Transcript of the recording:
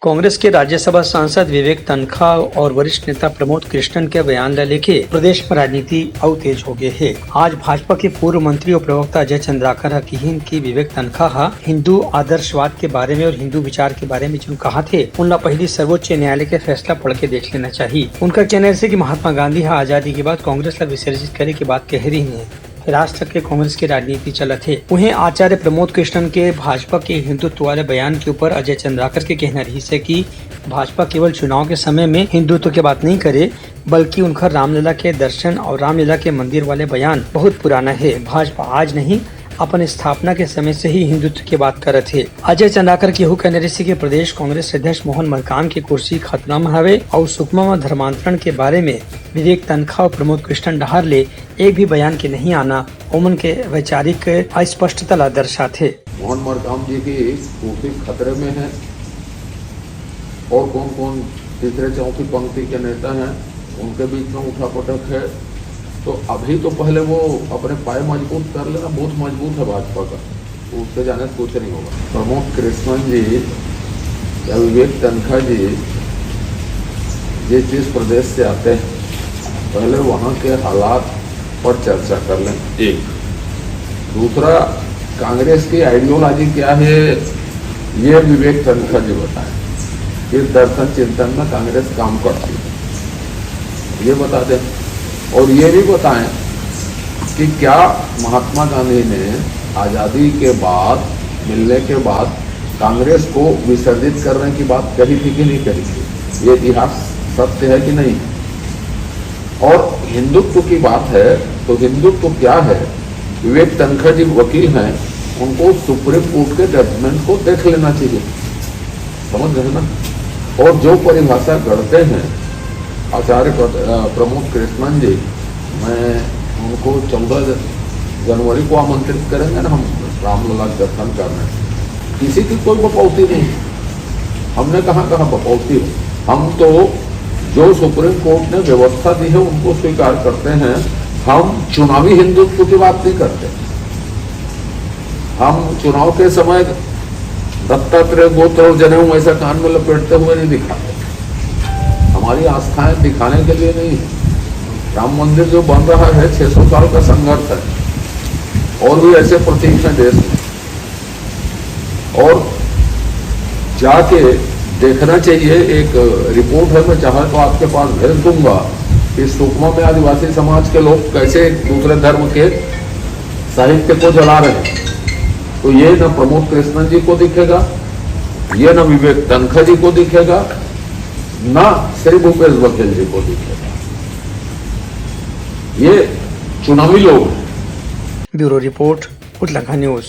कांग्रेस के राज्यसभा सांसद विवेक तनखा और वरिष्ठ नेता प्रमोद कृष्णन के बयान लेके प्रदेश में राजनीति और तेज हो गए है। आज भाजपा के पूर्व मंत्री और प्रवक्ता अजय चंद्राकर हकीम की विवेक तनखा हिंदू आदर्शवाद के बारे में और हिंदू विचार के बारे में जो कहा थे उनका पहली सर्वोच्च न्यायालय के फैसला पढ़ के देख लेना चाहिए। उनका कहना है कि महात्मा गांधी आजादी के बाद कांग्रेस ला विसर्जित करे की बात कह रही है। राष्ट्र के कांग्रेस की राजनीति चलत है। वहीं आचार्य प्रमोद कृष्णन के भाजपा के हिंदुत्व वाले बयान के ऊपर अजय चंद्राकर के कहना रही है कि भाजपा केवल चुनाव के समय में हिंदुत्व की बात नहीं करे, बल्कि उनका रामलला के दर्शन और रामलला के मंदिर वाले बयान बहुत पुराना है। भाजपा आज नहीं अपन स्थापना के समय से ही हिंदुत्व की बात करत है। अजय चंद्राकर की यह कहना रही कि प्रदेश कांग्रेस अध्यक्ष मोहन मरकाम की कुर्सी खतरा में हवे और सुकमा में धर्मांतरण के बारे में विवेक तनखा और प्रमोद कृष्णन डहार ले एक भी बयान के नहीं आना उमन के वैचारिक अस्पष्टता ला दर्शाते। मोहन मरकाम जी की कुर्सी खतरे में है और कौन कौन तीसरे चौथी पंक्ति के नेता हैं उनके बीच में उठापटक है। तो अभी तो पहले वो अपने पाए मजबूत कर लेना, बहुत मजबूत है भाजपा का, तो उससे जाने से कुछ नहीं होगा। प्रमोद कृष्णन जी या विवेक तनखा जी जिस प्रदेश से आते हैं पहले वहाँ के हालात पर चर्चा कर लें। एक दूसरा, कांग्रेस की आइडियोलॉजी क्या है ये विवेक तनखा जी बताएं। किस दर्शन चिंतन में कांग्रेस काम करती है ये बता दें, और ये भी बताएं कि क्या महात्मा गांधी ने आज़ादी के बाद मिलने के बाद कांग्रेस को विसर्जित करने की बात कही थी कि नहीं कही थी, ये इतिहास सत्य है कि नहीं। और हिंदुत्व की बात है तो हिंदुत्व क्या है, विवेक तनखा जी वकील हैं, उनको सुप्रीम कोर्ट के जजमेंट को देख लेना चाहिए, समझ रहे ना। और जो परिभाषा करते हैं आचार्य प्रमोद कृष्णन जी, मैं उनको 14 जनवरी को आमंत्रित करेंगे ना हम रामलला दर्शन करने। किसी की कोई बपौती नहीं, हमने कहाँ बपौती हो। हम तो जो सुप्रीम कोर्ट ने व्यवस्था दी है उनको स्वीकार करते हैं। हम चुनावी हिंदुत्व की बात नहीं करते। हम चुनाव के समय दत्तात्रेय गोत्र और जनेऊ ऐसा कान में लपेटते हुए नहीं दिखाते। हमारी आस्थाएं दिखाने के लिए नहीं है। राम मंदिर जो बन रहा है 600 साल का संघर्ष है और भी ऐसे प्रतीक हैं देश में, और जाके देखना चाहिए। एक रिपोर्ट है, मैं चाहे तो आपके पास भेज दूंगा कि सुकमा में आदिवासी समाज के लोग कैसे एक दूसरे धर्म के साहित्य को जला रहे हैं। तो ये न प्रमोद कृष्णन जी को दिखेगा, ये न विवेक तनखा जी को दिखेगा, ना श्री भूपेश बघेल जी को दिखेगा। ये चुनावी लोग हैं। ब्यूरो रिपोर्ट, उतलाखा न्यूज।